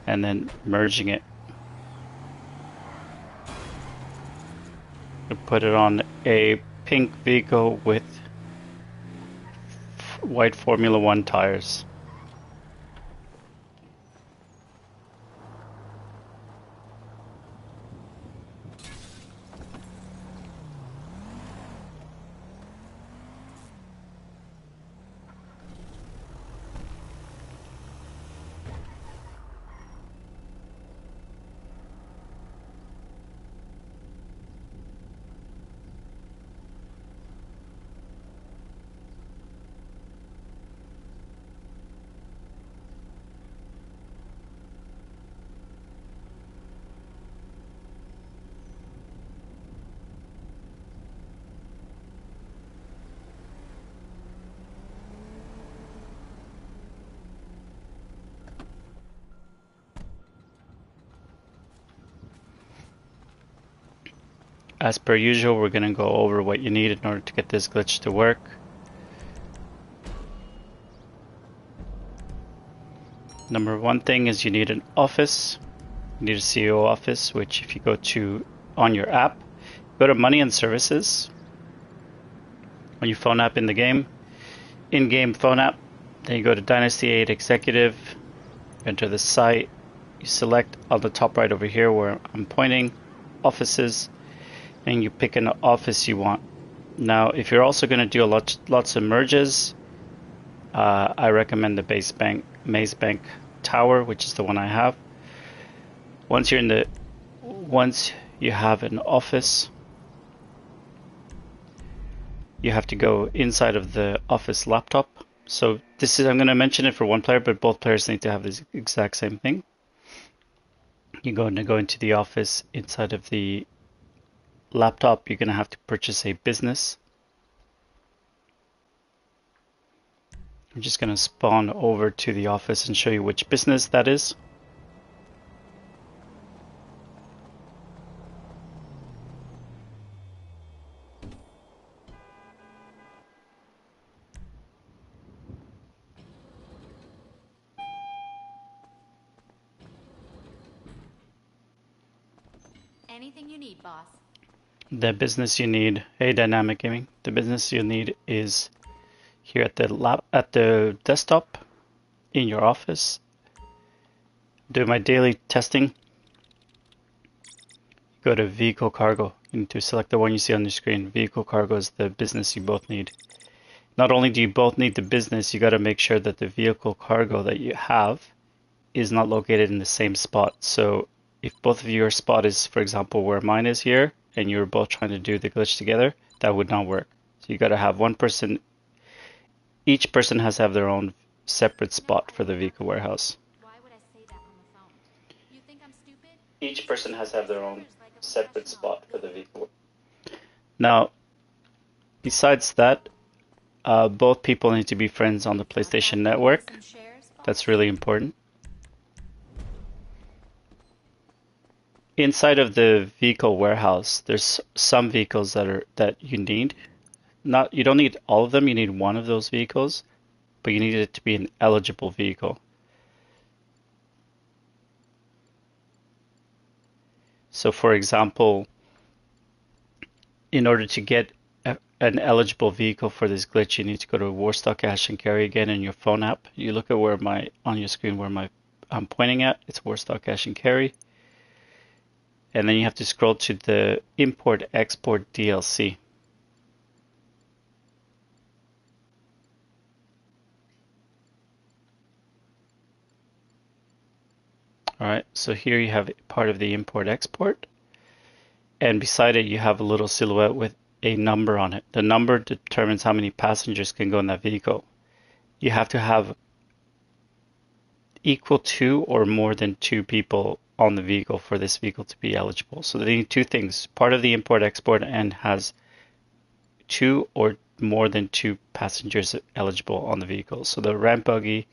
and then merging it. You put it on a pink vehicle with white Formula One tires. As per usual, we're going to go over what you need in order to get this glitch to work. Number one thing is you need an office. You need a CEO office, which if you go to on your app, go to Money and Services on your phone app in the game, in-game phone app. Then you go to Dynasty 8 Executive, enter the site, you select on the top right over here where I'm pointing, Offices, and you pick an office you want. Now, if you're also going to do lots of merges, I recommend the Maze Bank Tower, which is the one I have. Once you have an office, you have to go inside of the office laptop. So I'm going to mention it for one player, but both players need to have this exact same thing. You're going to go into the office inside of the laptop. You're going to have to purchase a business. I'm just going to spawn over to the office and show you which business that is. Anything you need, boss. The business you need, hey Dynamic Gaming, the business you need is here at the desktop in your office. Do my daily testing. Go to Vehicle Cargo. You need to select the one you see on your screen. Vehicle Cargo is the business you both need. Not only do you both need the business, you got to make sure that the vehicle cargo that you have is not located in the same spot. So if both of your spot is, for example, where mine is here, and you're both trying to do the glitch together, that would not work. So you got to have one person. Each person has to have their own separate spot for the vehicle warehouse. Why would I say that on the phone? You think I'm stupid? Each person has to have their own separate spot for the vehicle. Now, besides that, both people need to be friends on the PlayStation Network. That's really important. Inside of the vehicle warehouse, there's some vehicles that you need. You don't need all of them, you need one of those vehicles, but you need it to be an eligible vehicle. So for example, in order to get an eligible vehicle for this glitch, you need to go to Warstock Cash and Carry again in your phone app. You look at where on your screen where I'm pointing at, it's Warstock Cash and Carry. And then you have to scroll to the Import Export DLC. Alright, so here you have part of the Import Export. And beside it you have a little silhouette with a number on it. The number determines how many passengers can go in that vehicle. You have to have equal to or more than 2 people on the vehicle for this vehicle to be eligible. So they need 2 things. Part of the import-export and has 2 or more than 2 passengers eligible on the vehicle. So the Ramp Buggy,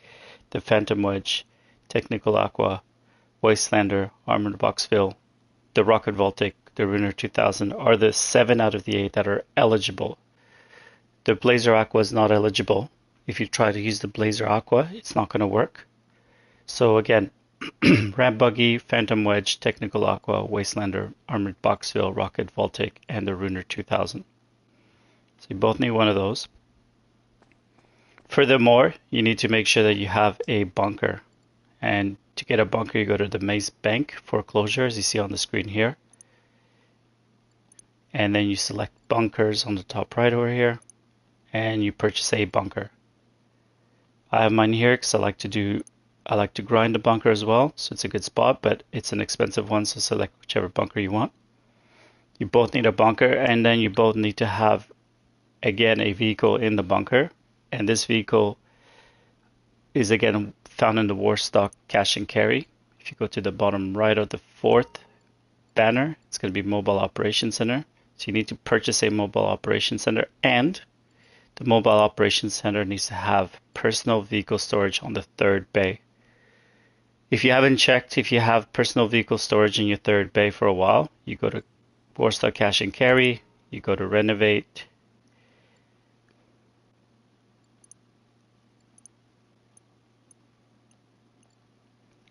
the Phantom Wedge, Technical Aqua, Wastelander, Armored Boxville, the Rocket Voltic, the Runner 2000 are the 7 out of the 8 that are eligible. The Blazer Aqua is not eligible. If you try to use the Blazer Aqua, it's not going to work. So again, Ram Buggy, Phantom Wedge, Technical Aqua, Wastelander, Armored Boxville, Rocket Voltic, and the Runer 2000. So you both need one of those. Furthermore, you need to make sure that you have a bunker. And to get a bunker, you go to the Maze Bank foreclosure, as you see on the screen here. And then you select bunkers on the top right over here, and you purchase a bunker. I have mine here because I like to grind a bunker as well, so it's a good spot, but it's an expensive one, so select whichever bunker you want. You both need a bunker, and then you both need to have, again, a vehicle in the bunker. And this vehicle is again found in the Warstock Cash and Carry. If you go to the bottom right of the fourth banner, it's going to be Mobile Operations Center. So you need to purchase a Mobile Operations Center, and the Mobile Operations Center needs to have personal vehicle storage on the third bay. If you haven't checked if you have personal vehicle storage in your third bay for a while, you go to Warstock Cash and Carry, you go to Renovate,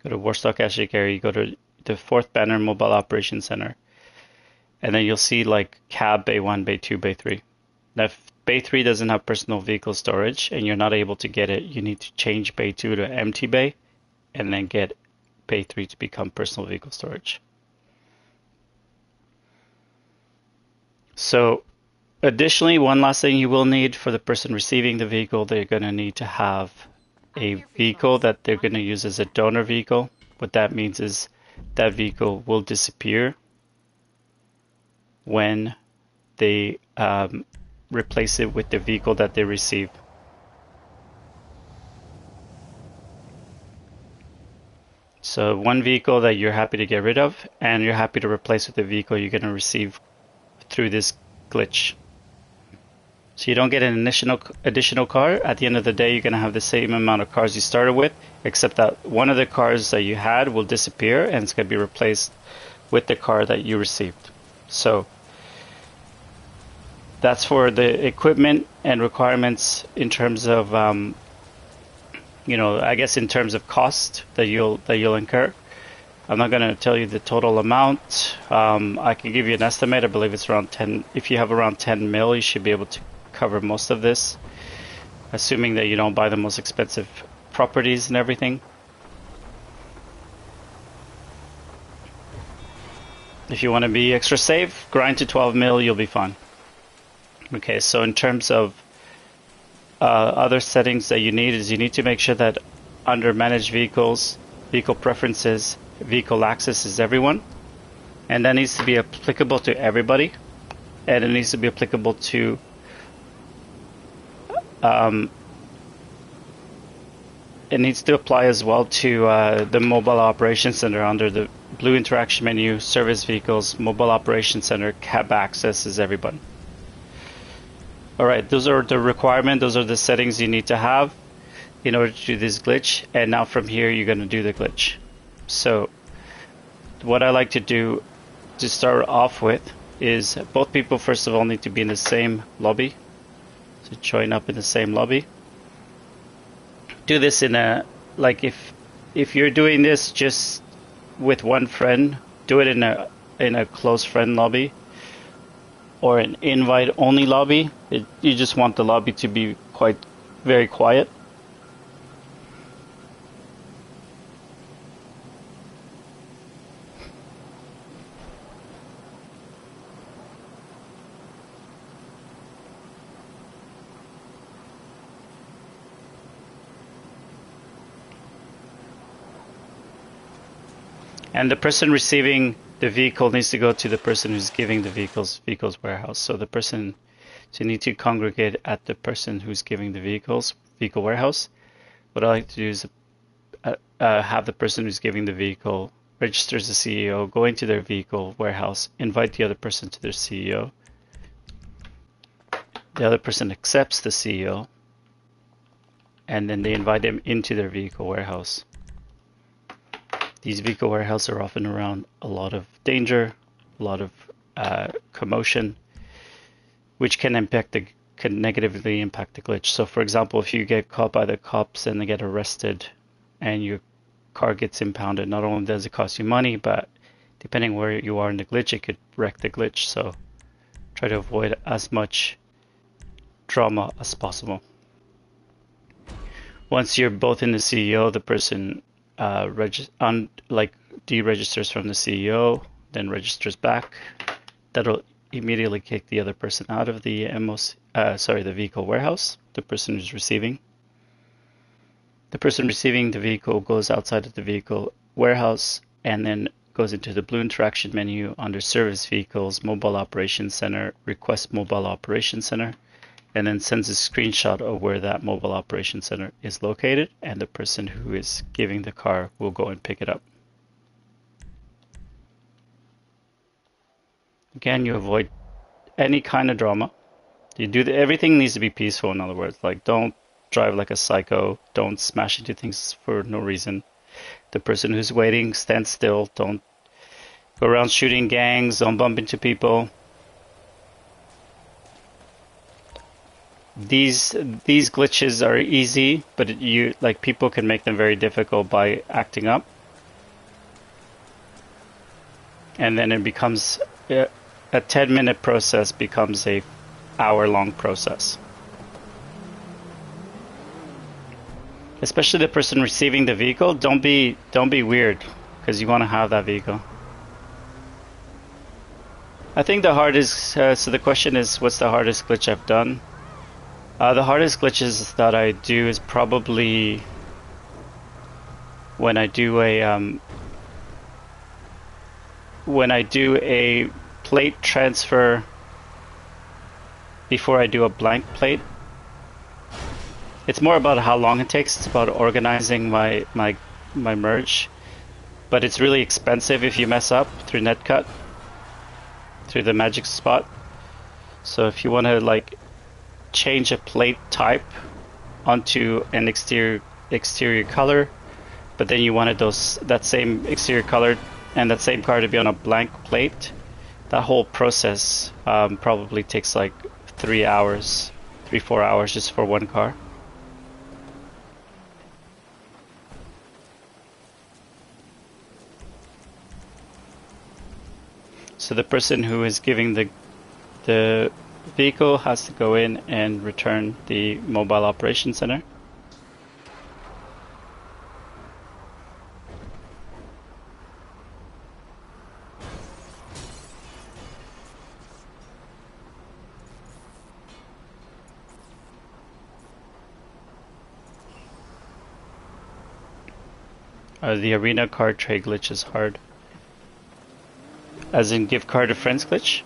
go to Warstock Cash and Carry, you go to the fourth banner, Mobile Operations Center, and then you'll see like cab bay 1, bay 2, bay 3. Now if bay 3 doesn't have personal vehicle storage and you're not able to get it, you need to change bay 2 to empty bay and then get bay 3 to become personal vehicle storage. So additionally, one last thing you will need for the person receiving the vehicle, they're going to need to have a vehicle that they're going to use as a donor vehicle. What that means is that vehicle will disappear when they replace it with the vehicle that they receive. So one vehicle that you're happy to get rid of and you're happy to replace with the vehicle you're going to receive through this glitch. So you don't get an additional car. At the end of the day, you're going to have the same amount of cars you started with, except that one of the cars that you had will disappear and it's going to be replaced with the car that you received. So that's for the equipment and requirements in terms of, I guess in terms of cost that you'll incur. I'm not going to tell you the total amount. I can give you an estimate. I believe it's around 10. If you have around 10 mil, you should be able to cover most of this, assuming that you don't buy the most expensive properties and everything. If you want to be extra safe, grind to 12 mil, you'll be fine. Okay, so in terms of other settings that you need is you need to make sure that under manage vehicles, vehicle preferences, vehicle access is everyone, and that needs to be applicable to everybody, and it needs to be applicable to it needs to apply as well to the Mobile Operations Center under the blue interaction menu, service vehicles, Mobile Operations Center, cab access is everyone. Alright, those are the requirements, those are the settings you need to have in order to do this glitch, and now from here you're going to do the glitch. So what I like to do to start off with is both people first of all need to be in the same lobby. So join up in the same lobby. Do this in a, like if you're doing this just with one friend, do it in a close friend lobby or an invite only lobby. You just want the lobby to be very quiet. And the person receiving the vehicle needs to go to the person who's giving the vehicles warehouse. So you need to congregate at the person who's giving the vehicle warehouse. What I like to do is have the person who's giving the vehicle register as a CEO, go into their vehicle warehouse, invite the other person to their CEO. The other person accepts the CEO, and then they invite them into their vehicle warehouse. These vehicle warehouses are often around a lot of danger, a lot of commotion, which can negatively impact the glitch. So for example, if you get caught by the cops and they get arrested and car gets impounded. Not only does it cost you money, but depending where you are in the glitch, it could wreck the glitch. So try to avoid as much drama as possible. Once you're both in the CEO, the person deregisters from the CEO, then registers back. That'll immediately kick the other person out of the the vehicle warehouse. The person who's receiving. The person receiving the vehicle goes outside of the vehicle warehouse and then goes into the blue interaction menu under Service Vehicles, Mobile Operations Center, Request Mobile Operations Center, and then sends a screenshot of where that Mobile Operations Center is located, and the person who is giving the car will go and pick it up. Again, you avoid any kind of drama. Everything needs to be peaceful, in other words. Like, don't drive like a psycho. Don't smash into things for no reason. The person who's waiting, stand still. Don't go around shooting gangs. Don't bump into people. These glitches are easy, but people can make them very difficult by acting up. And then it becomes a 10-minute process becomes a hour-long process. Especially the person receiving the vehicle, don't be weird, because you want to have that vehicle. I think the hardest, so the question is, what's the hardest glitch I've done? The hardest glitches that I do is probably when I do a plate transfer before I do a blank plate. It's more about how long it takes. It's about organizing my merge, but it's really expensive if you mess up through netcut, through the magic spot. So if you want to change a plate type onto an exterior color, but then you wanted that same exterior color and that same car to be on a blank plate, that whole process probably takes like 3 hours, 4 hours just for one car. So the person who is giving the vehicle has to go in and return the mobile operation center. The arena card trade glitch is hard. As in give card to friends glitch?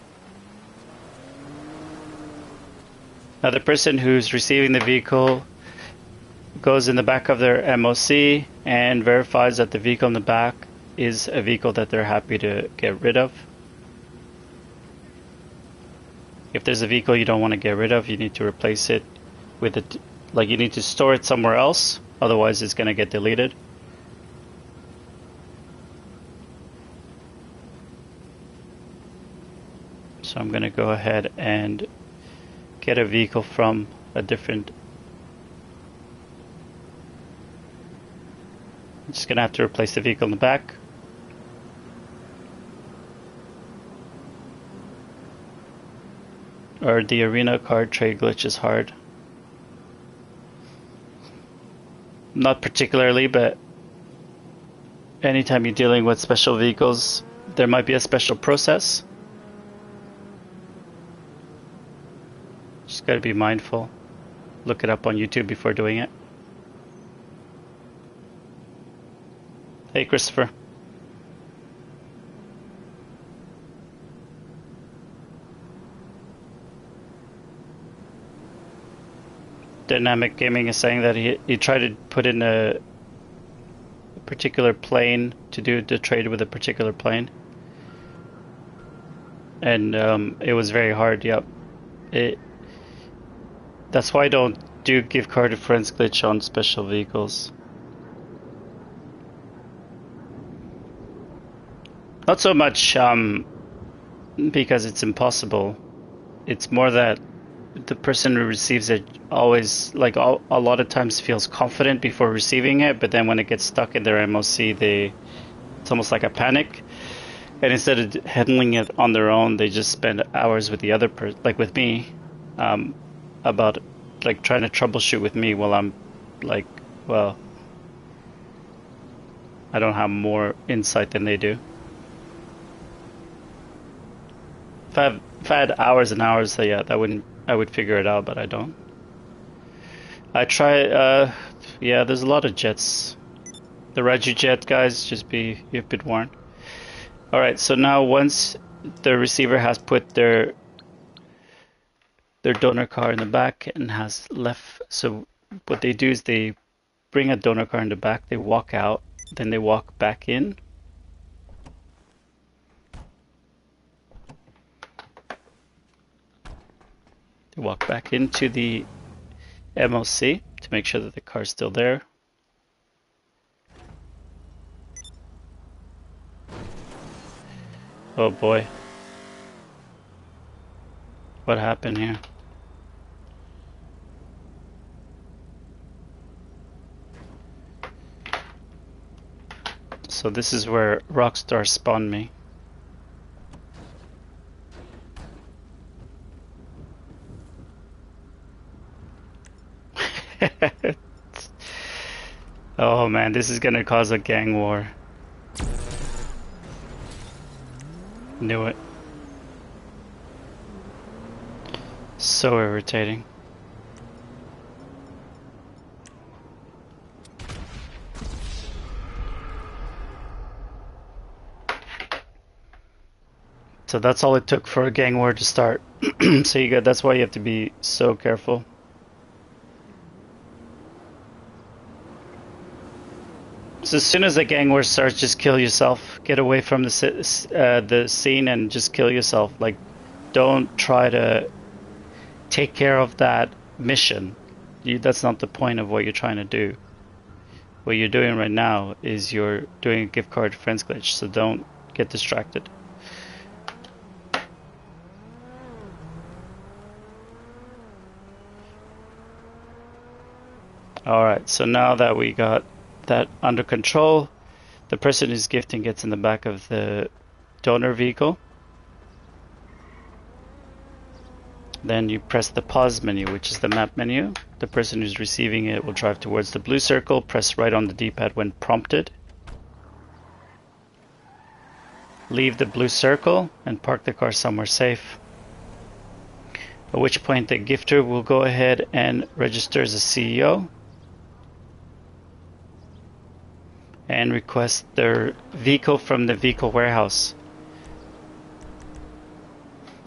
Now the person who's receiving the vehicle goes in the back of their MOC and verifies that the vehicle in the back is a vehicle that they're happy to get rid of. If there's a vehicle you don't want to get rid of, you need to replace it with you need to store it somewhere else, otherwise it's going to get deleted. So I'm going to go ahead and get a vehicle from a different... I'm just going to have to replace the vehicle in the back. Or the arena card trade glitch is hard. Not particularly, but anytime you're dealing with special vehicles, there might be a special process. Just gotta be mindful. Look it up on YouTube before doing it. Hey, Christopher. Dynamic Gaming is saying that he tried to put in a particular plane to do the trade with a particular plane. And it was very hard, yep. That's why I don't do give card to friends glitch on special vehicles. Not so much because it's impossible. It's more that the person who receives it always, like, a lot of times feels confident before receiving it, but then when it gets stuck in their MOC, it's almost like a panic. And instead of handling it on their own, they just spend hours with the other person, like with me, about like trying to troubleshoot with me while I'm like, well, I don't have more insight than they do. If I had hours and hours, so yeah, I would figure it out, but I don't. I try, yeah, there's a lot of jets. The Raju jet guys, you've been warned. Alright, so now once the receiver has put their donor car in the back and has left, so what they do is they bring a donor car in the back, they walk out, then they walk back in. They walk back into the MOC to make sure that the car's still there. Oh boy. What happened here? So this is where Rockstar spawned me. Oh man, this is gonna cause a gang war. Knew it. So irritating. So that's all it took for a gang war to start. So that's why you have to be so careful. So as soon as a gang war starts, just kill yourself. Get away from the scene and just kill yourself. Like, don't try to take care of that mission. That's not the point of what you're trying to do. What you're doing right now is you're doing a gift card friends glitch, so don't get distracted. Alright, so now that we got that under control, the person who's gifting gets in the back of the donor vehicle. Then you press the pause menu, which is the map menu. The person who's receiving it will drive towards the blue circle, press right on the D-pad when prompted. Leave the blue circle and park the car somewhere safe. At which point the gifter will go ahead and register as a CEO and request their vehicle from the vehicle warehouse.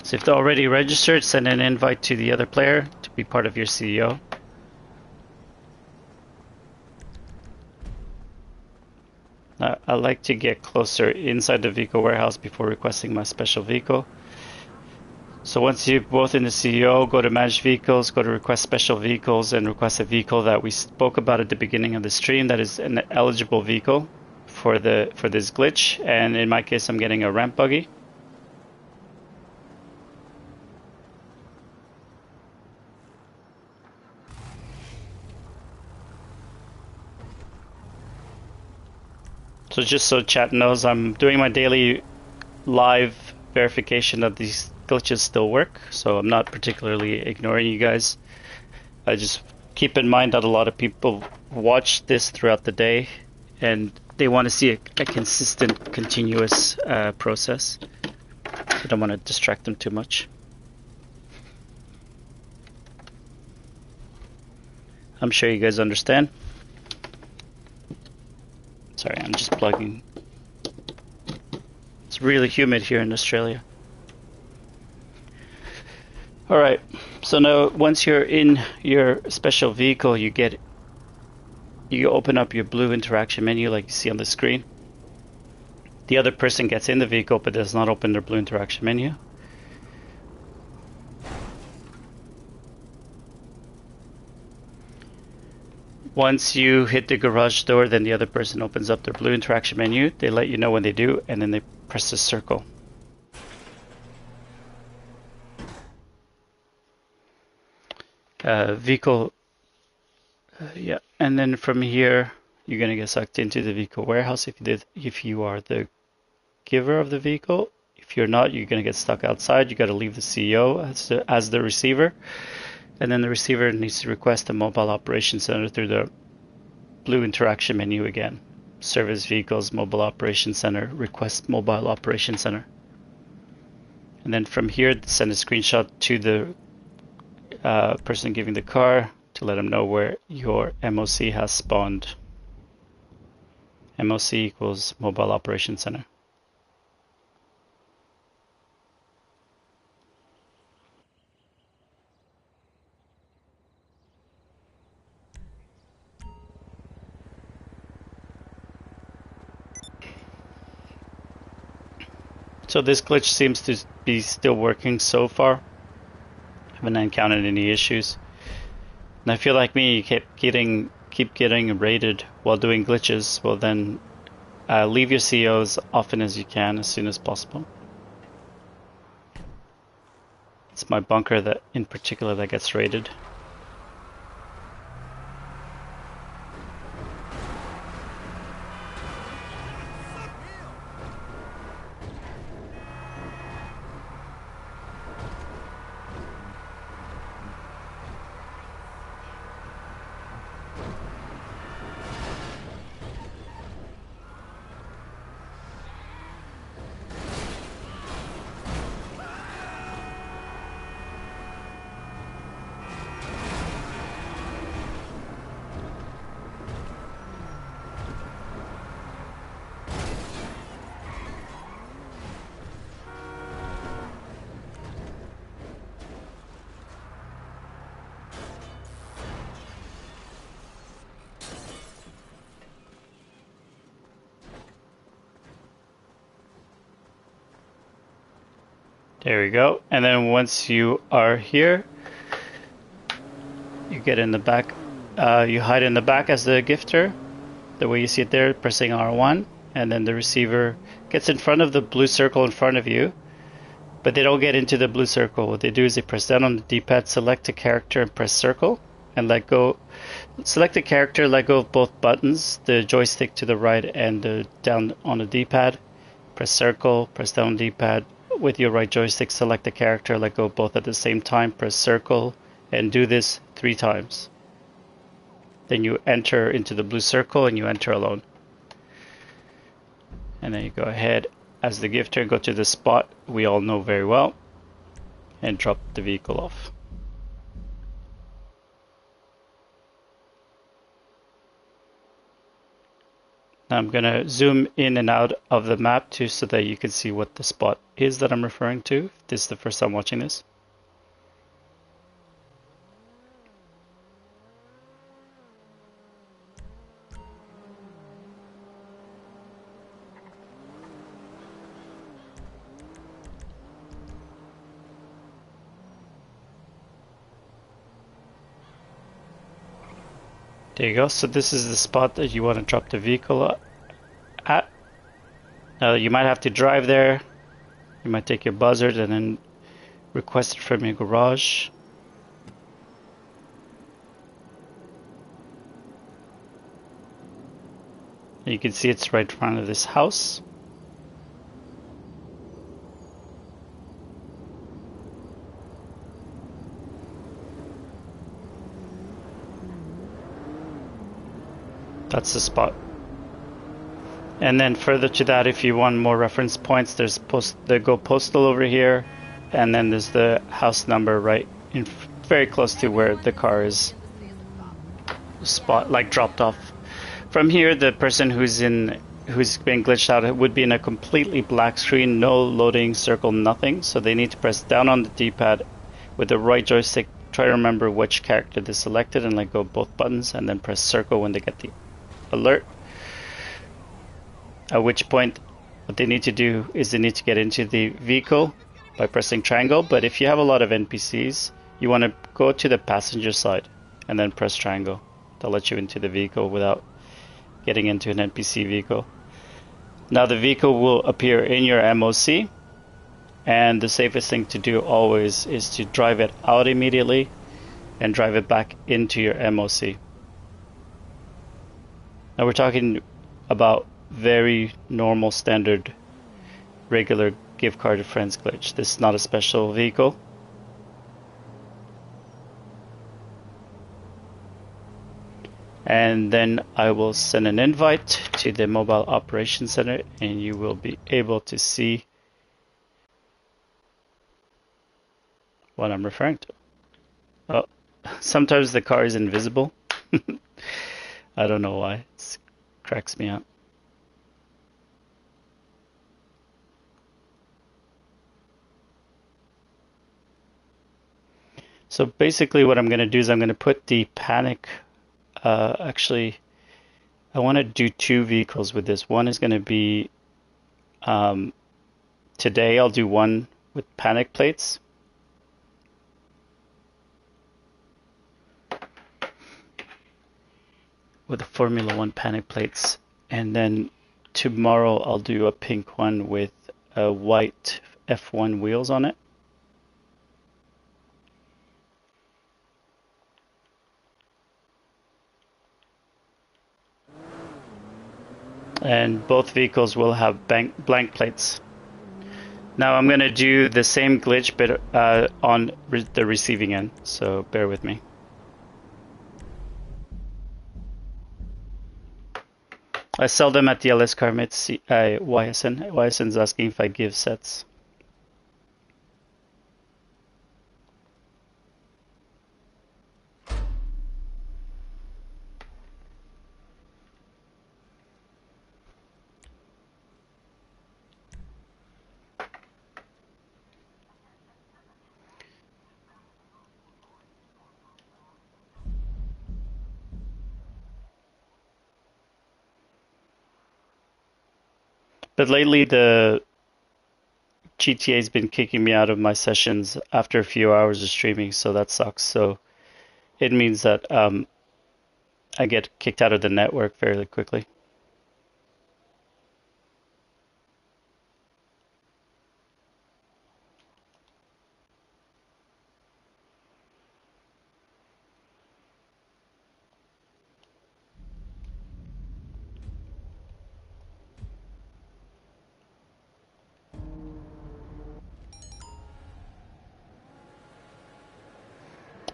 So if they're already registered, send an invite to the other player to be part of your CEO. I like to get closer inside the vehicle warehouse before requesting my special vehicle. So once you're both in the CEO, go to manage vehicles, go to request special vehicles, and request a vehicle that we spoke about at the beginning of the stream that is an eligible vehicle for this glitch. And in my case, I'm getting a ramp buggy. So just so chat knows, I'm doing my daily live verification that these glitches still work, so I'm not particularly ignoring you guys. I just keep in mind that a lot of people watch this throughout the day and they want to see a consistent, continuous process. I don't want to distract them too much. I'm sure you guys understand. Sorry, I'm just plugging. It's really humid here in Australia. Alright, so now once you're in your special vehicle, you open up your blue interaction menu like you see on the screen. The other person gets in the vehicle but does not open their blue interaction menu. Once you hit the garage door, then the other person opens up their blue interaction menu. They let you know when they do, and then they press the circle. vehicle. Yeah, and then from here you're gonna get sucked into the vehicle warehouse if you are the giver of the vehicle. If you're not, you're gonna get stuck outside. You got to leave the CEO as the receiver, and then the receiver needs to request a mobile operation center through the blue interaction menu again. Service vehicles, mobile operation center, request mobile operation center. And then from here, send a screenshot to the person giving the car to let them know where your MOC has spawned. MOC equals mobile operation center. So this glitch seems to be still working so far. I haven't encountered any issues. And I feel like me, you keep getting raided while doing glitches. Well then, leave your CO as often as you can, as soon as possible. It's my bunker that, in particular, that gets raided. There we go. And then once you are here, you get in the back. You hide in the back as the gifter, the way you see it there, pressing R1, and then the receiver gets in front of the blue circle in front of you, but they don't get into the blue circle. What they do is they press down on the D-pad, select a character, and press circle, and let go. Select a character, let go of both buttons, the joystick to the right and down on the D-pad. Press circle, press down on the D-pad. With your right joystick, select the character, let go both at the same time, press circle, and do this 3 times. Then you enter into the blue circle and you enter alone. And then you go ahead as the gifter, go to the spot we all know very well, and drop the vehicle off. Now I'm going to zoom in and out of the map too so that you can see what the spot is that I'm referring to. If this is the first time watching this. There you go. So this is the spot that you want to drop the vehicle at. Now you might have to drive there. You might take your buzzard and then request it from your garage. And you can see it's right in front of this house. That's the spot. And then further to that, if you want more reference points, there's the Go Postal over here, and then there's the house number right in very close to where the car is dropped off. From here, the person who's been glitched out would be in a completely black screen, no loading circle, nothing. So they need to press down on the D-pad with the right joystick. Try to remember which character they selected and let go of both buttons, and then press circle when they get the alert. At which point, what they need to do is they need to get into the vehicle by pressing triangle. But if you have a lot of NPCs, you want to go to the passenger side and then press triangle. That'll let you into the vehicle without getting into an NPC vehicle. Now the vehicle will appear in your MOC, and the safest thing to do always is to drive it out immediately and drive it back into your MOC. Now we're talking about very normal, standard, regular gift card to friends glitch. This is not a special vehicle. And then I will send an invite to the Mobile Operations Center and you will be able to see what I'm referring to. Oh, sometimes the car is invisible. I don't know why. It cracks me up. So basically what I'm going to do is I'm going to put the panic, actually, I want to do two vehicles with this. One is going to be, today I'll do one with panic plates. With the Formula One panic plates. And then tomorrow I'll do a pink one with white F1 wheels on it. And both vehicles will have blank plates. Now I'm going to do the same glitch but on the receiving end, so bear with me. I sell them at the LS Car Meets YSN. YSN's asking if I give sets. But lately the GTA's been kicking me out of my sessions after a few hours of streaming, so that sucks. So it means that I get kicked out of the network fairly quickly.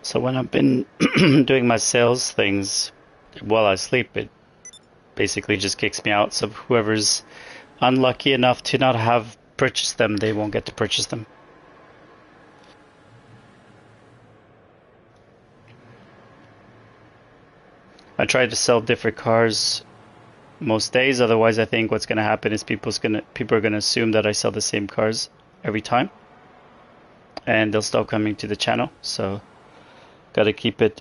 So when I've been doing my sales things while I sleep, it basically just kicks me out. So whoever's unlucky enough to not have purchased them, they won't get to purchase them. I try to sell different cars most days. Otherwise, I think what's going to happen is people are going to assume that I sell the same cars every time, and they'll stop coming to the channel. So, got to keep it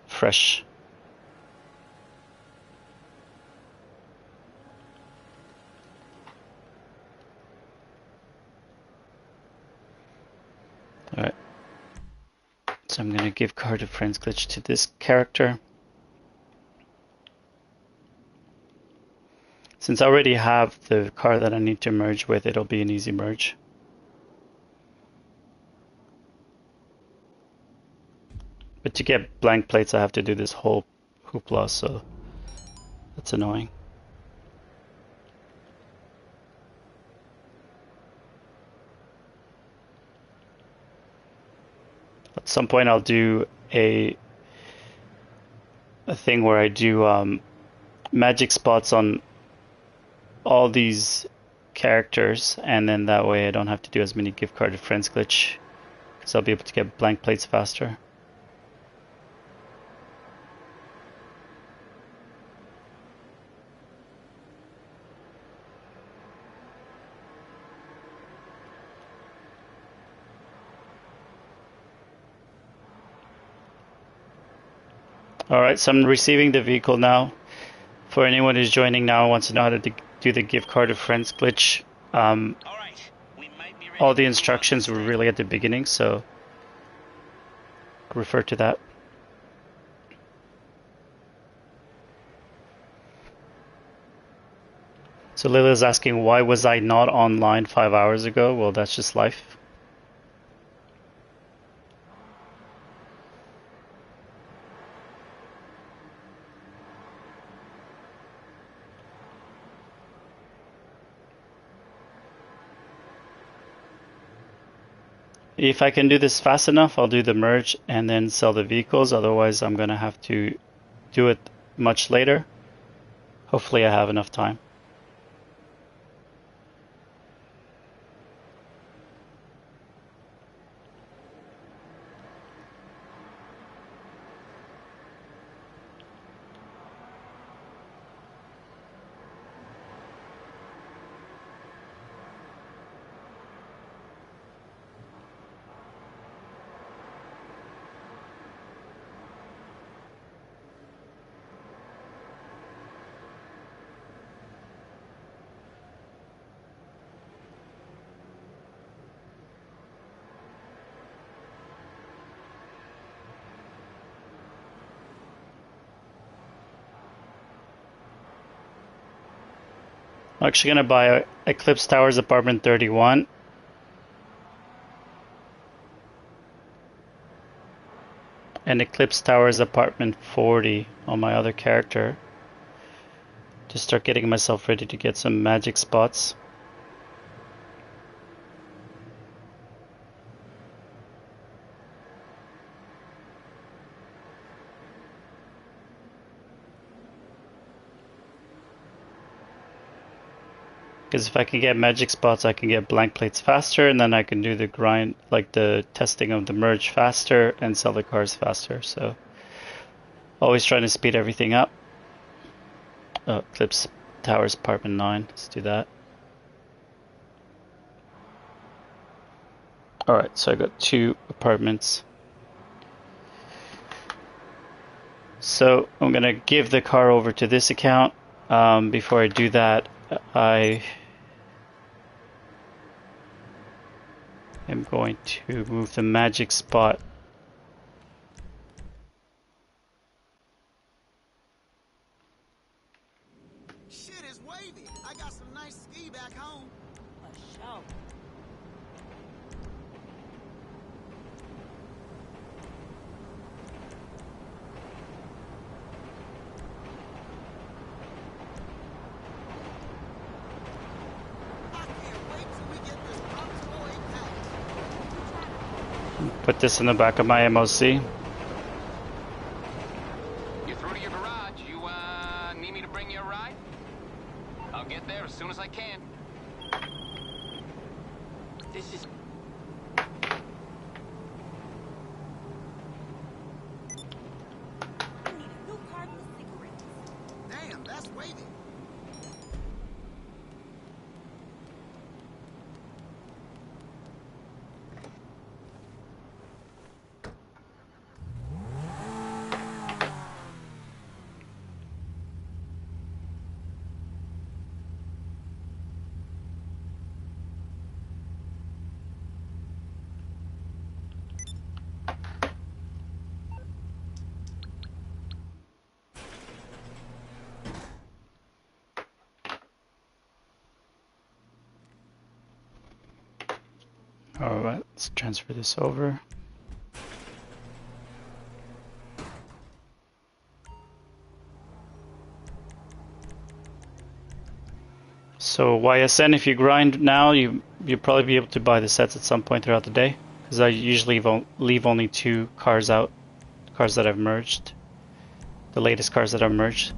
fresh. All right. So I'm going to give car to friends glitch to this character. Since I already have the car that I need to merge with, it'll be an easy merge. But to get blank plates, I have to do this whole hoopla, so that's annoying. At some point, I'll do a thing where I do magic spots on all these characters, and then that way I don't have to do as many gift card to friends glitch, because I'll be able to get blank plates faster. Alright, so I'm receiving the vehicle now. For anyone who's joining now and wants to know how to do the gift card to friends glitch, all the instructions were really at the beginning, so refer to that. So Lila's asking, why was I not online 5 hours ago? Well, that's just life. if I can do this fast enough, I'll do the merge and then sell the vehicles. Otherwise, I'm gonna have to do it much later. Hopefully I have enough time. I'm actually gonna buy Eclipse Towers Apartment 31. And Eclipse Towers Apartment 40 on my other character. To start getting myself ready to get some magic spots. Because if I can get magic spots, I can get blank plates faster, and then I can do the grind, like the testing of the merge faster and sell the cars faster. So always trying to speed everything up. Oh, Eclipse Towers Apartment 9. Let's do that. Alright, so I got 2 apartments. So I'm going to give the car over to this account. Before I do that, I am going to move the magic spot. Shit is wavy. I got some nice ski back home. A show. I can't wait till we get this comfortable package. Put this in the back of my MOC. You're through to your garage. You, need me to bring you a ride? I'll get there as soon as I can. This is I need a new carton of cigarettes. Damn, that's wavy. Alright, let's transfer this over. So YSN, if you grind now, you'll probably be able to buy the sets at some point throughout the day. Because I usually leave only 2 cars out. Cars that I've merged. The latest cars that I've merged.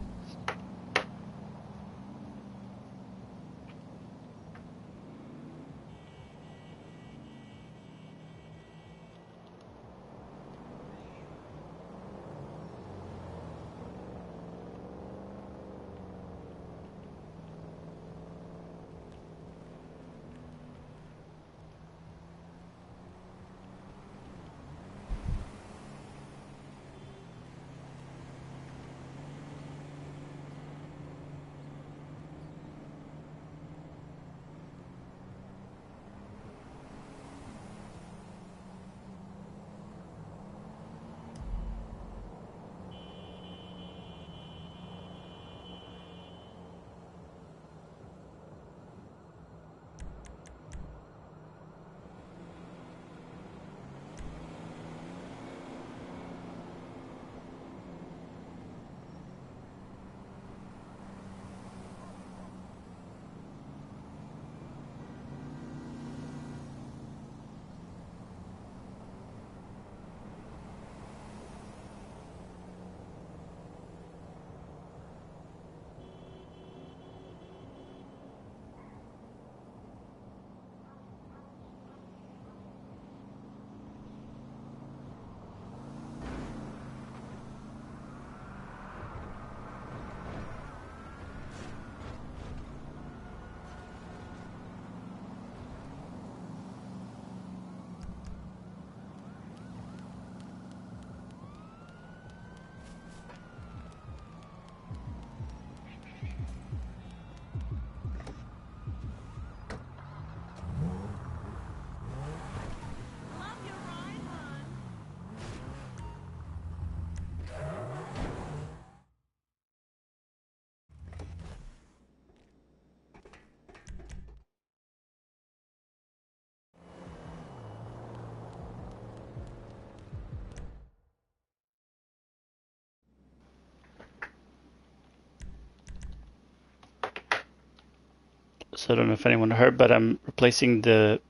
So I don't know if anyone heard, but I'm replacing the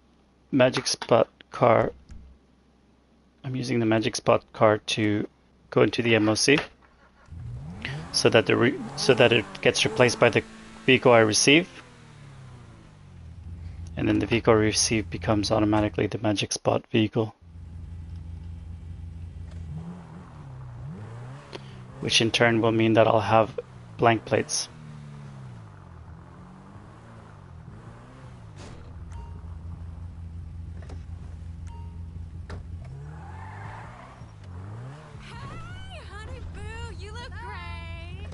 Magic Spot car. I'm using the Magic Spot car to go into the MOC so that it gets replaced by the vehicle I receive, and then the vehicle I receive becomes automatically the Magic Spot vehicle, which in turn will mean that I'll have blank plates. Hey, honey boo, you look great.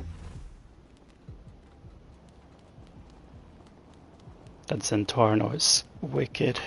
That Zentorno is wicked.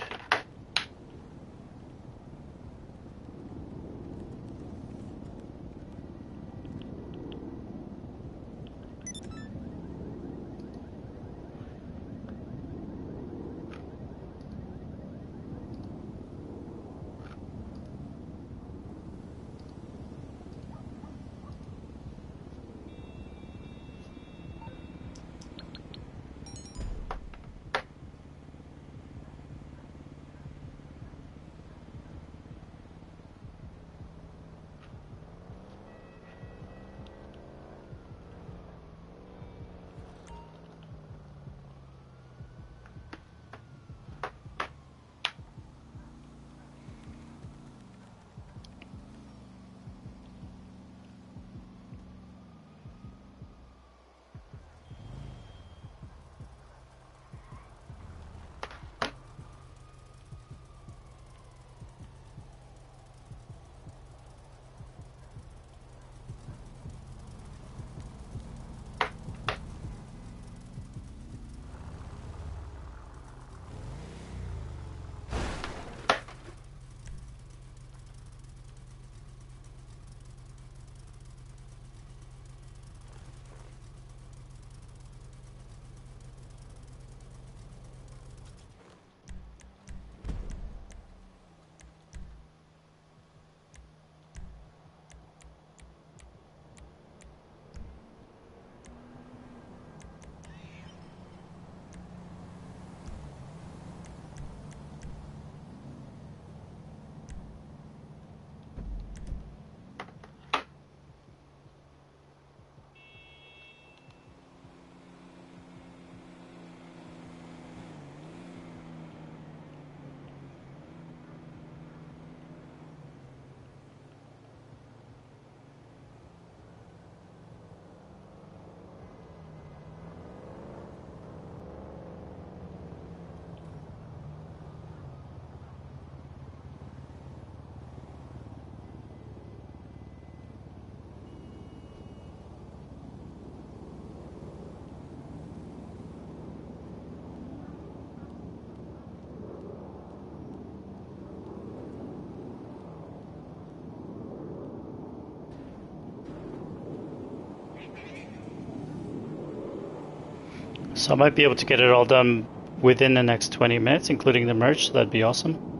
So I might be able to get it all done within the next 20 minutes, including the merge, so that'd be awesome.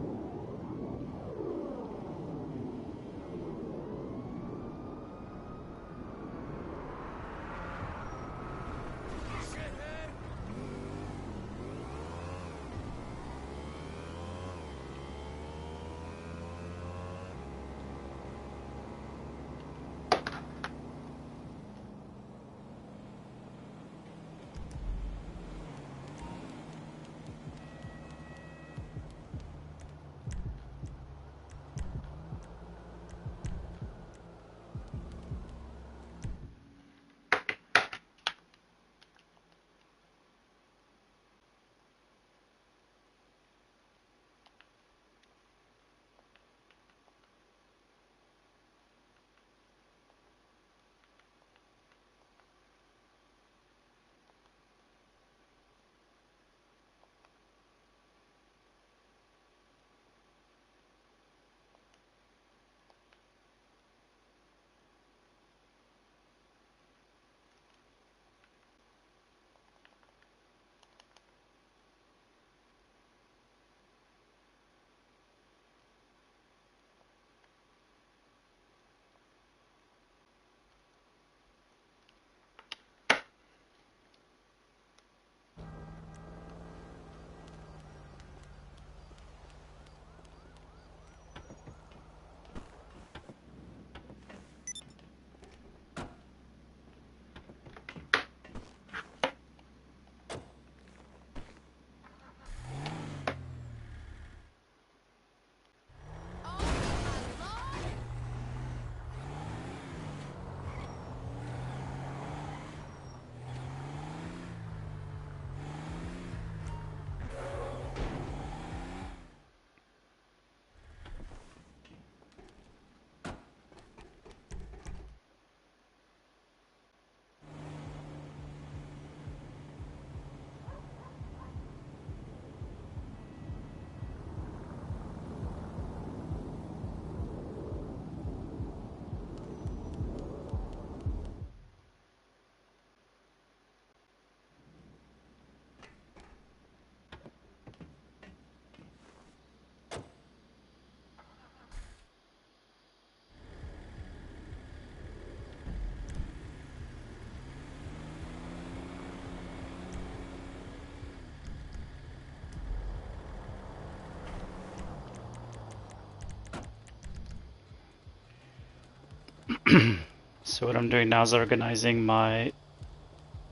So what I'm doing now is organizing my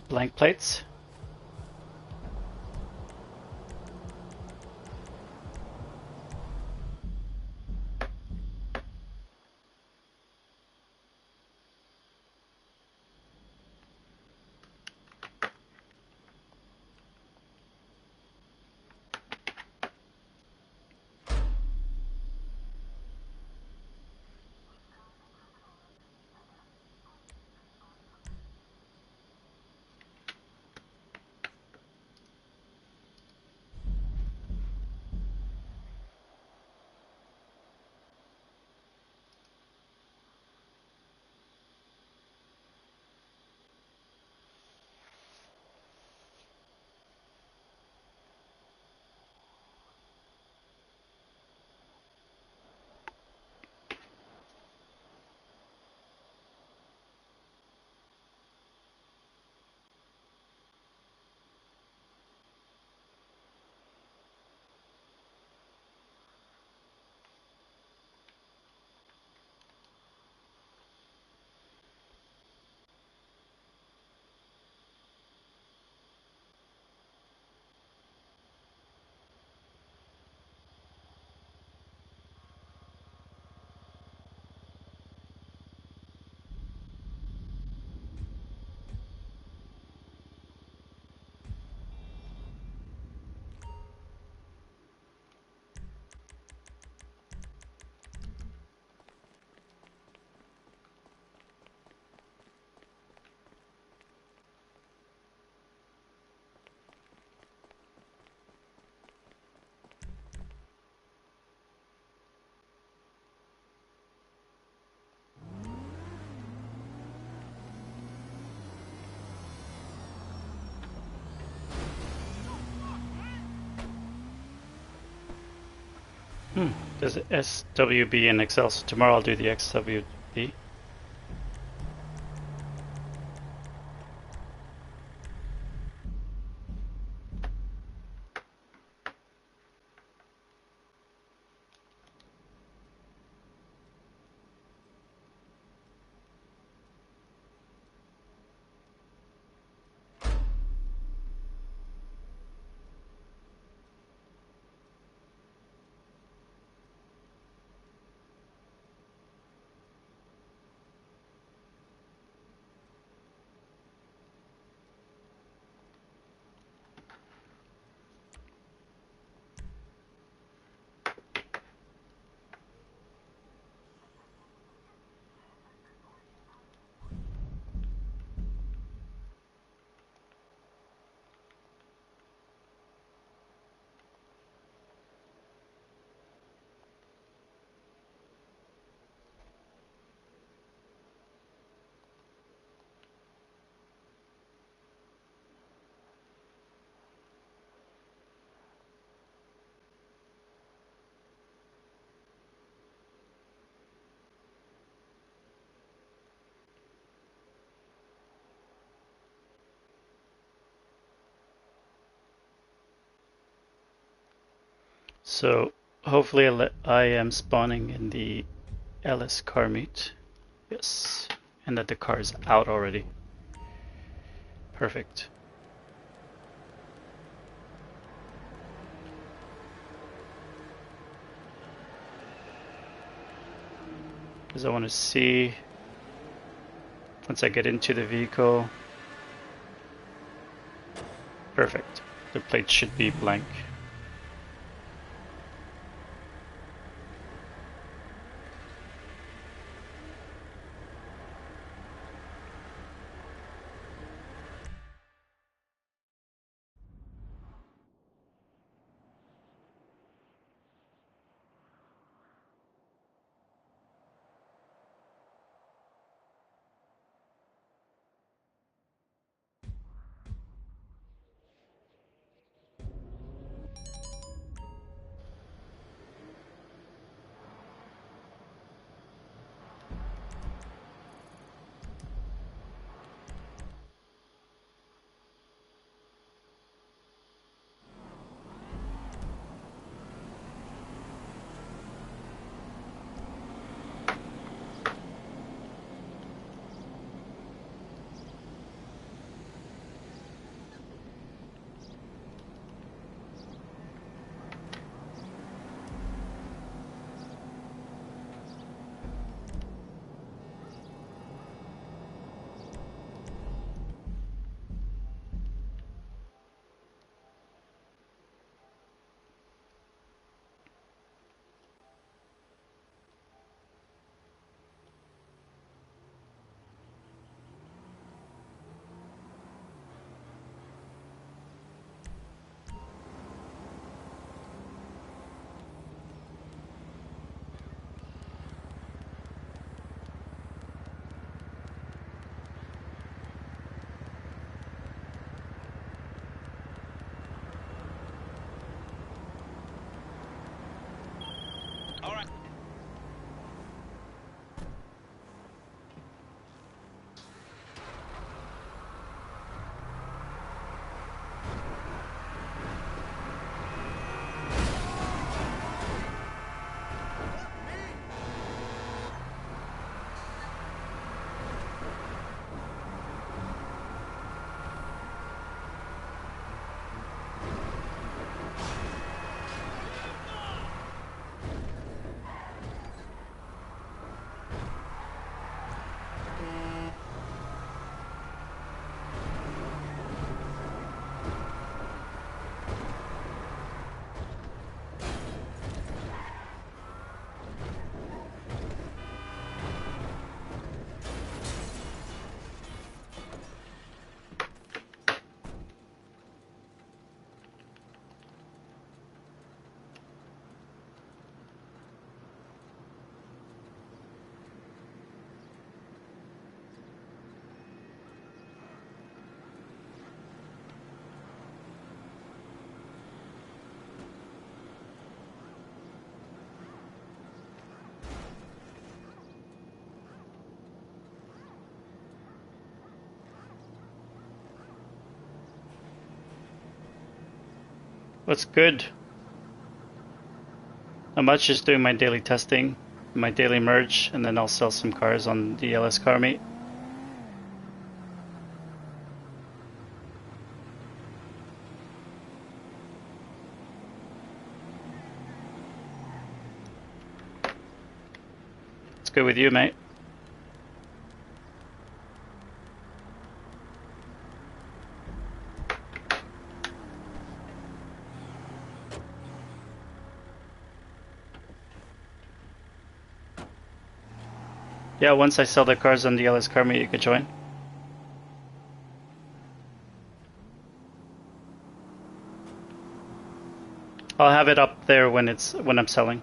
blank plates. There's SWB and Excel, so tomorrow I'll do the XWB. So hopefully I am spawning in the Ellis car meet. Yes. And that the car is out already. Perfect. Because I want to see, once I get into the vehicle. Perfect. The plate should be blank. All right. What's good? Not much, just doing my daily testing, my daily merge, and then I'll sell some cars on the LS Car Meet. It's good with you, mate. Yeah, once I sell the cars on the LS Car Meet, you could join. I'll have it up there when I'm selling.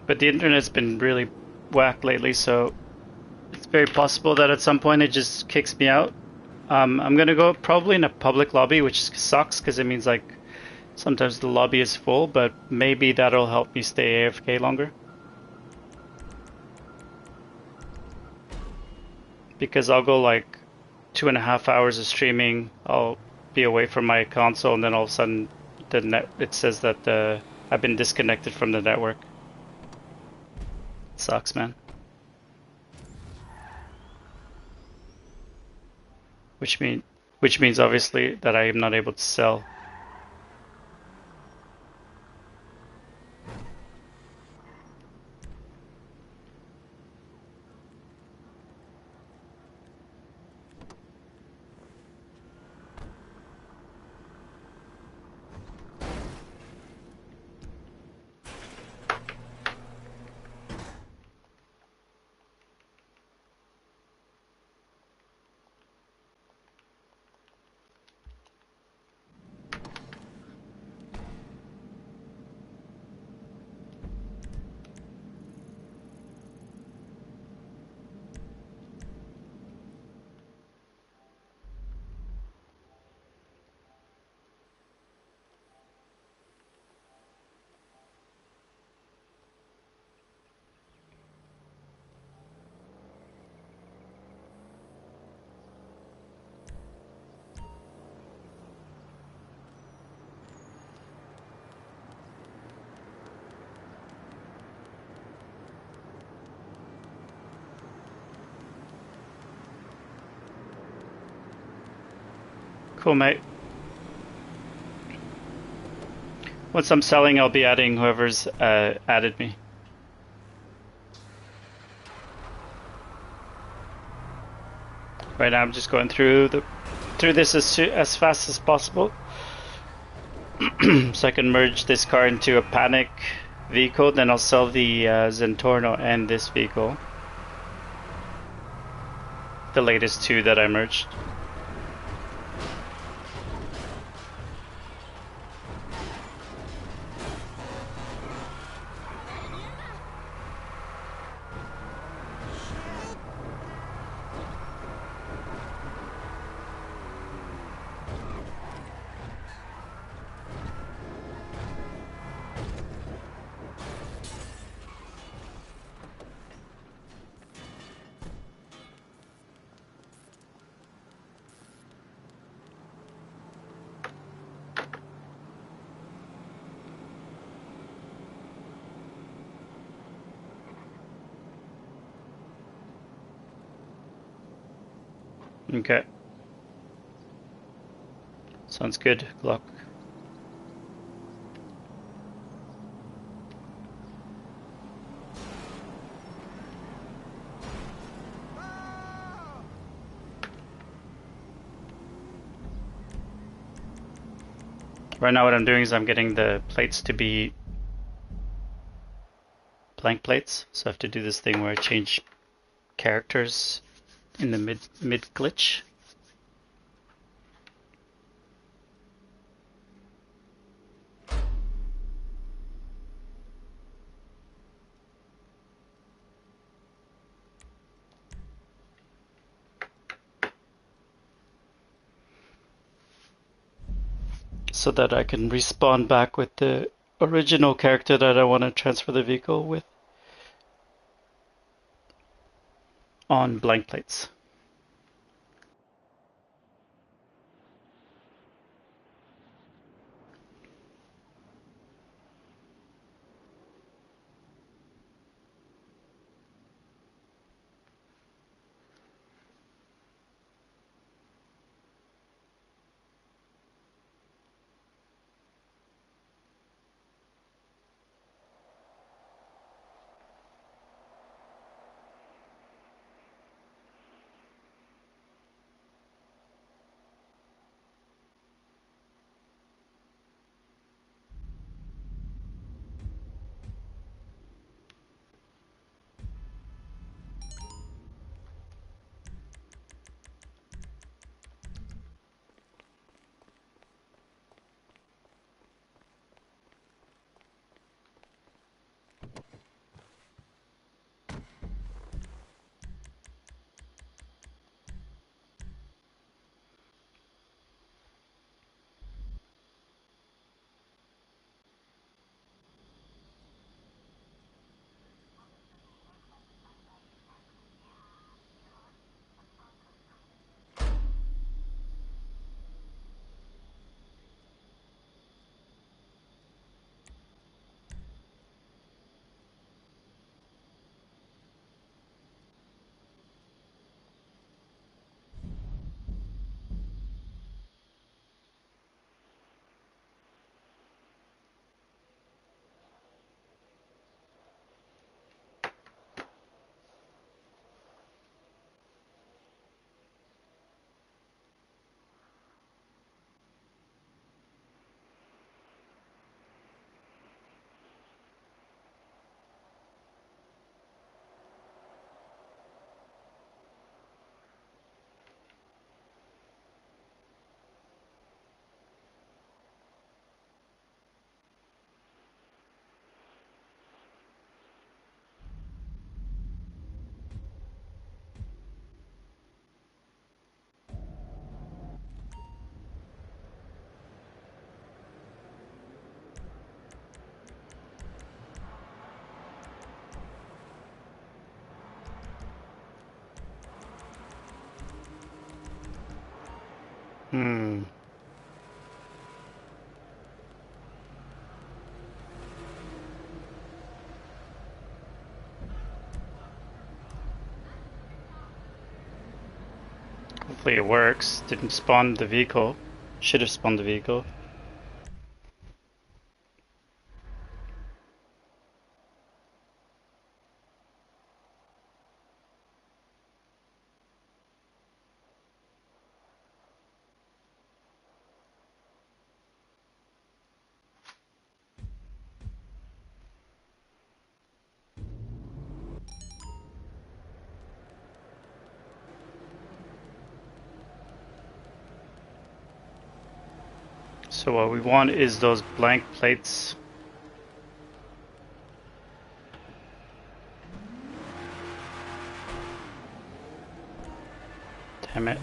But the internet's been really whack lately, so it's very possible that at some point it just kicks me out. I'm gonna go probably in a public lobby, which sucks because it means like sometimes the lobby is full, but maybe that'll help me stay AFK longer. Because I'll go like 2.5 hours of streaming, I'll be away from my console, and then all of a sudden it says that I've been disconnected from the network. Sucks, man. Which means obviously that I am not able to sell. Cool, mate. Once I'm selling, I'll be adding whoever's added me. Right now, I'm just going through this as fast as possible, so I can merge this car into a Panic vehicle. Then I'll sell the Zentorno and this vehicle, the latest two that I merged. Okay. Sounds good, Glock. Right now what I'm doing is I'm getting the plates to be blank plates. So I have to do this thing where I change characters in the mid glitch. So that I can respawn back with the original character that I want to transfer the vehicle with on blank plates. Hmm. Hopefully it works. Didn't spawn the vehicle. Should have spawned the vehicle. So what we want is those blank plates. Damn it.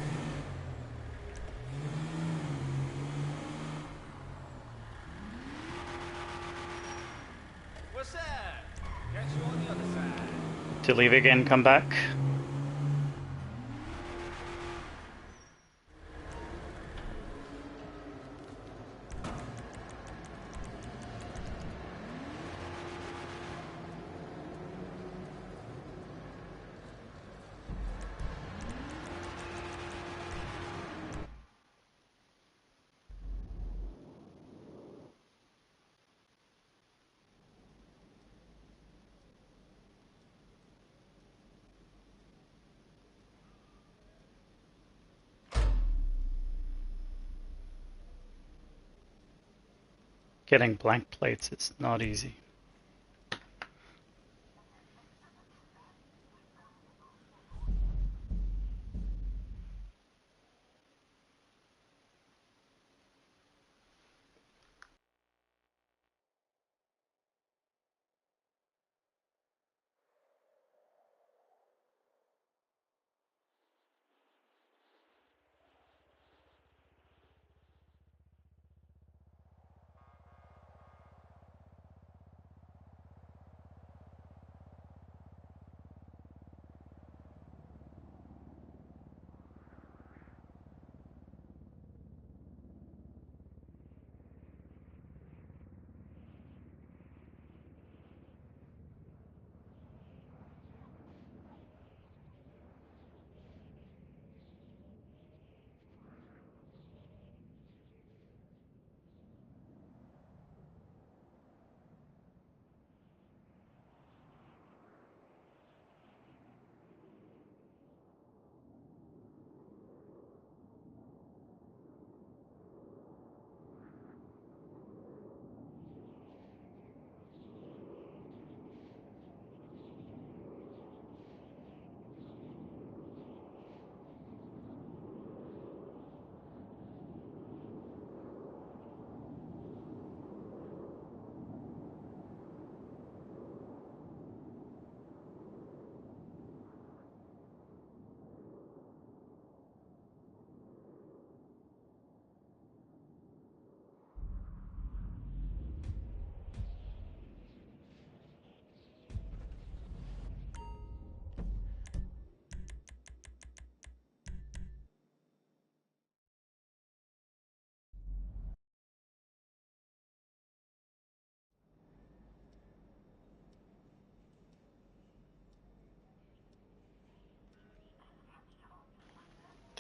What's that? Catch you on the other side. To leave again, come back. Getting blank plates is not easy.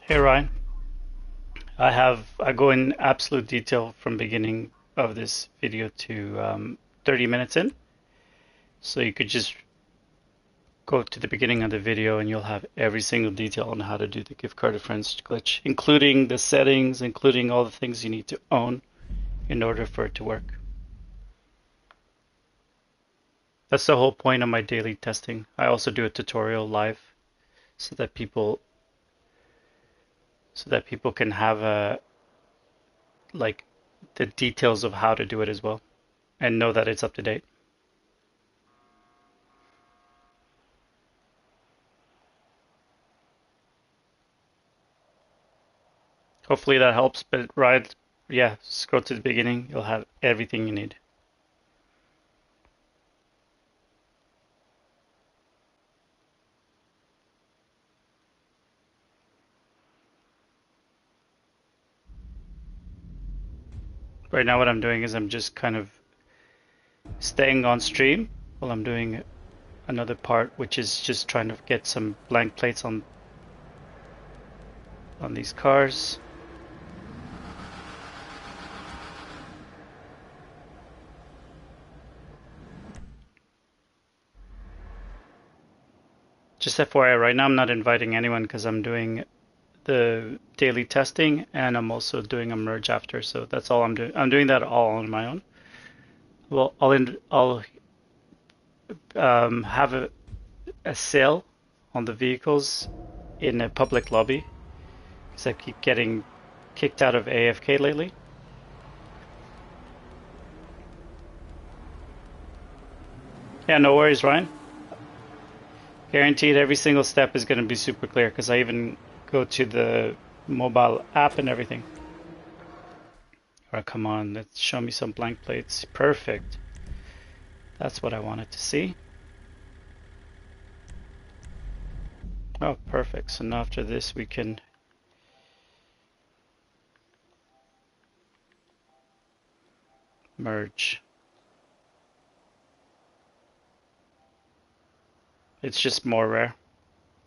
Hey Ryan, I go in absolute detail from beginning of this video to 30 minutes in. So you could just go to the beginning of the video and you'll have every single detail on how to do the gift card difference glitch, including the settings, including all the things you need to own in order for it to work. That's the whole point of my daily testing. I also do a tutorial live so that people can have like the details of how to do it as well and know that it's up to date. Hopefully that helps, but right, yeah, just go to the beginning. You'll have everything you need. Right now what I'm doing is I'm just kind of staying on stream while I'm doing another part, which is just trying to get some blank plates on these cars. Just FYI, right now I'm not inviting anyone because I'm doing the daily testing and I'm also doing a merge after, so that's all I'm doing. I'm doing that all on my own. Well, I'll have a sale on the vehicles in a public lobby because I keep getting kicked out of AFK lately. Yeah, no worries, Ryan. Guaranteed every single step is going to be super clear because I even go to the mobile app and everything. Alright, come on, let's show me some blank plates. Perfect. That's what I wanted to see. Oh, perfect. So now after this we can merge. It's just more rare.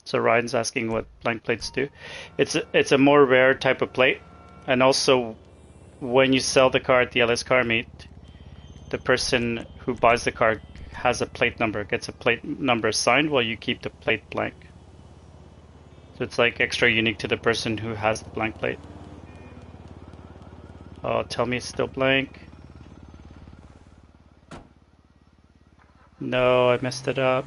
So Ryan's asking what blank plates do. It's a more rare type of plate, and also when you sell the car at the LS car meet, the person who buys the car has a plate number, gets a plate number assigned while you keep the plate blank. So it's like extra unique to the person who has the blank plate. Oh, tell me it's still blank. No, I messed it up.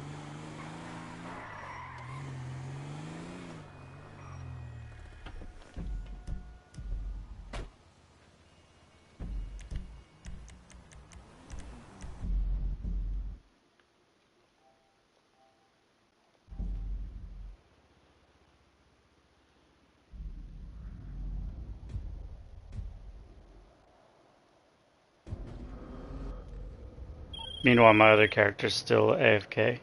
Meanwhile, my other character's still AFK.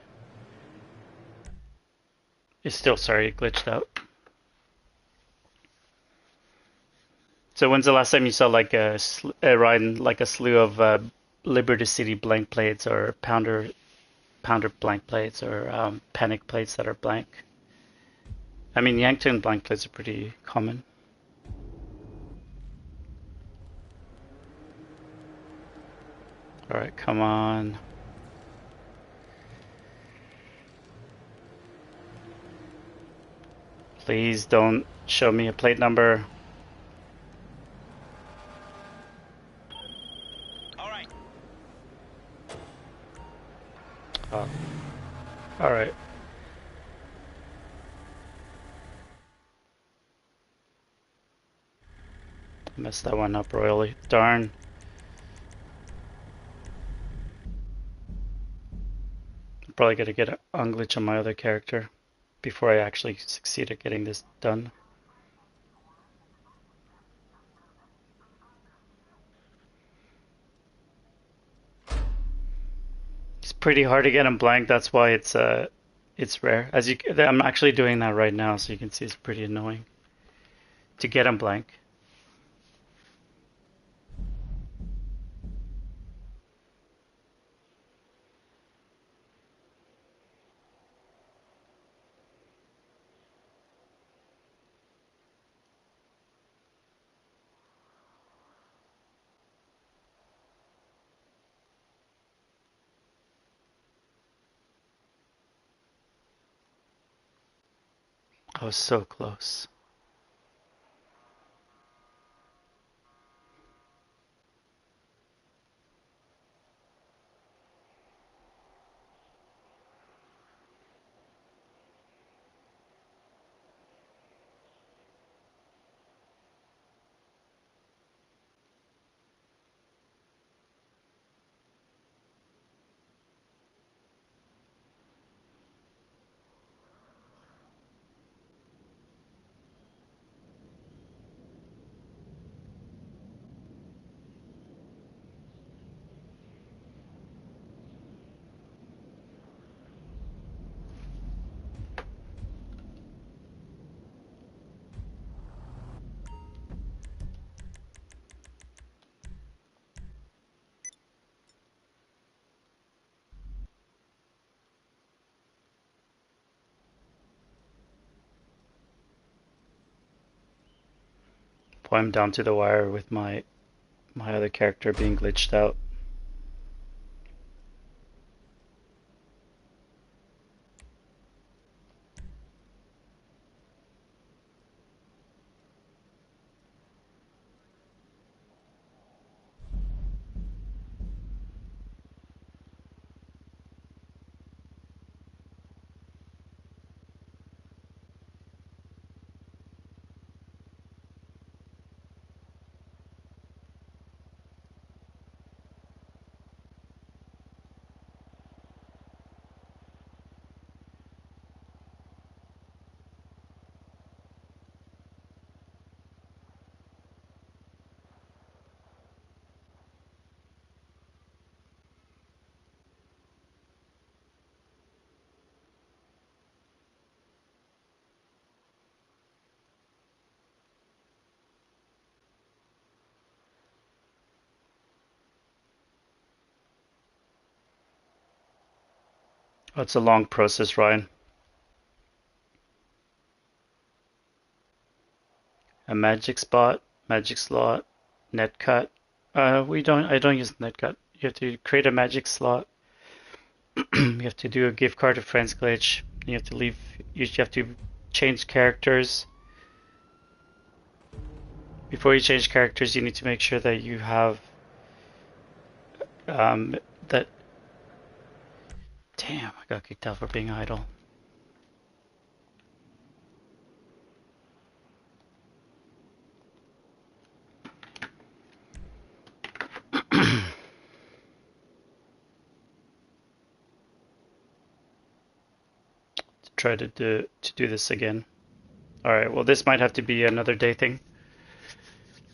It's still, sorry, glitched out. So when's the last time you saw like riding like a slew of Liberty City blank plates or Pounder blank plates or Panic plates that are blank? I mean, Yankton blank plates are pretty common. All right, come on. Please don't show me a plate number. All right. Oh. All right. Messed that one up royally. Darn. I'm probably gonna get an glitch on my other character before I actually succeed at getting this done. It's pretty hard to get him blank. That's why it's rare. I'm actually doing that right now, so you can see it's pretty annoying to get him blank. I was so close. Boy, I'm down to the wire with my other character being glitched out. Oh, it's a long process, Ryan. A magic spot, magic slot, netcut. I don't use netcut. You have to create a magic slot. You have to do a gift card to friends glitch. You have to leave. You have to change characters. Before you change characters, you need to make sure that you have that Damn, I got kicked out for being idle. Try to do this again. Alright, well this might have to be another day thing.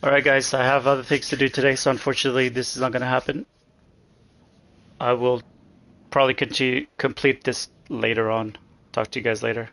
Alright guys, I have other things to do today, so unfortunately this is not gonna happen. I will probably complete this later on. Talk to you guys later.